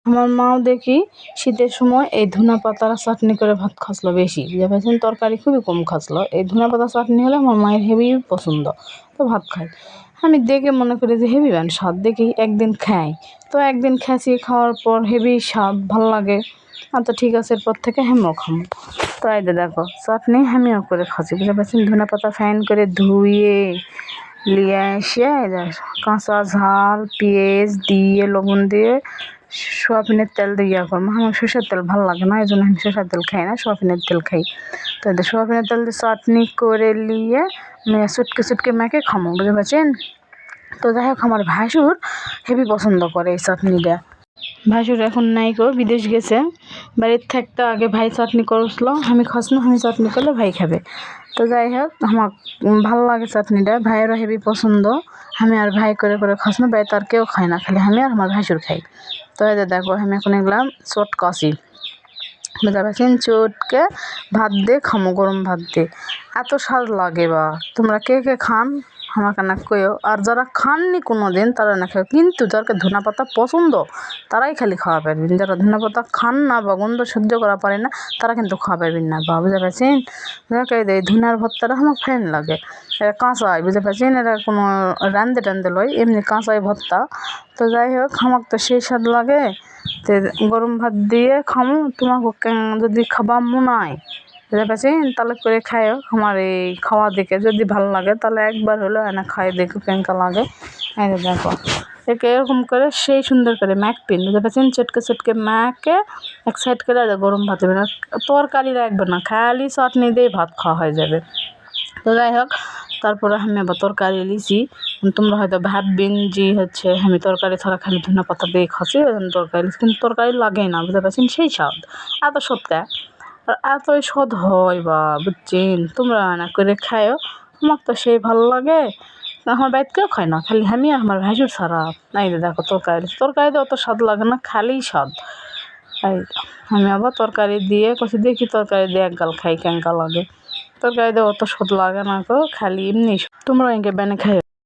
আমার মাও দেখি শীতের সময় এই ধনা পাতার চাটনি করে ভাত খাসলো বেশি, বুঝতে পারছেন, তরকারি খুবই কম খাসলো। এই ধনা পাতা চাটনি হলে আমার মায়ের হেভি পছন্দ, তো ভাত খাই। আমি দেখে মনে করি যে হেভি ব্যান স্বাদ, দেখি একদিন খাই, তো একদিন খাসি, খাওয়ার পর হেভি স্বাদ ভাল লাগে। আচ্ছা ঠিক আছে, এরপর থেকে আমিও খাবো। তো এই যে দেখো চাটনি আমিও করে খাচ্ছি, বুঝতে পারছেন। ধনা পাতা ফাইন করে ধুয়ে নিয়ে এসে কাঁচা ঝাল পেঁয়াজ দিয়ে লবণ দিয়ে সোয়াবিনের তেল দিয়ে করবো। আমার সরষের তেল ভালো লাগে না, এই জন্য আমি সরষের তেল খাই না, সোয়াবিনের তেল খাই। তো সোয়াবিনের তেল দিয়ে চাটনি করে নিয়ে চুটকে চুটকে মেখে খামো, বুঝতে পারছেন। তো যাই হোক, আমার ভাসুর হেভি পছন্দ করে এই চাটনিটা। ভাসুর এখন নাই গো, বিদেশ গেছে। বাড়ির থাকতে আগে ভাই চাটনি করছিল, আমি খাস না, আমি চাটনি করলে ভাই খাবে। তো যাই হোক, আমার ভালো লাগে চাটনিটা, ভাইয়েরও হেভি পছন্দ। আমি আর ভাই করে করে খাস না, ভাই তার কেউ খায় না, খালি আমি আর আমার ভাসুর খাই। তো এই যে দেখো আমি এখন এগুলাম চটকাছি, বুঝতে পারছেন। চটকে ভাত দিয়ে খামো, গরম ভাত দিয়ে এত স্বাদ লাগে। বা তোমরা কে কে খান আমাকে না কইও, আর যারা খাননি কোনো দিন তারা না খাও, কিন্তু যাকে ধনা পাতা পছন্দ তারাই খালি খাওয়া পারবেন। যারা ধনা পাতা খান না বা গন্ধ সহ্য করা পারে না তারা কিন্তু খাওয়া পারবেন না। বা বুঝতে পারছেন, এই ধুনার ভর্তাটা আমার ফ্যান লাগে। এরা কাঁচাই, বুঝতে পারছেন, এরা কোনো রান্ধে টান্ধে লয়, এমনি কাঁচাই ভর্তা। তো যাই হোক, আমার তো সেই স্বাদ লাগে। তো গরম ভাত দিয়ে খামো, তোমাকে যদি খাবার মনায়, বুঝতে পারছেন, তাহলে করে খাইও। আমার এই খাওয়া দেখে যদি ভালো লাগে তাহলে একবার হলো এনে খাই দেখো কেঙ্কা লাগে। এই যে দেখো একে এরকম করে সেই সুন্দর করে মাখবেন, বুঝতে পারছেন, চটকে চটকে মাখে এক সাইড করে গরম ভাত দেবেন। আর তরকারি রাখবেন না, খালি চাটনি দিয়ে ভাত খাওয়া হয়ে যাবে। তো যাই হোক, তারপরে আমি আবার তরকারি লিছি। তোমরা হয়তো ভাববেন যে হচ্ছে আমি তরকারি ছাড়া খালি ধনা পাতা দিয়ে খাচ্ছি, তরকারি, কিন্তু তরকারি লাগেই না, বুঝতে পারছেন, সেই স্বাদ এত সত্যি। আর এতই স্বাদ হয়, বা বুঝছেন, তোমরা না করে খায়ও। আমার তো সেই ভালো লাগে, আমার বাড়িতে কেউ খায় না, খালি আমি আর আমার ভাসুর ছাড়া। এই যে দেখো তরকারিতে অত স্বাদ লাগে না, খালি স্বাদ। এই আমি আবার তরকারি দিয়ে কষি, দেখি তরকারি দিয়ে এক গাল খাই কেঙ্কা লাগে। তরকারিতে অত স্বাদ লাগে না গো, খালি এমনি। তোমরা এঁকে বেনে খাই।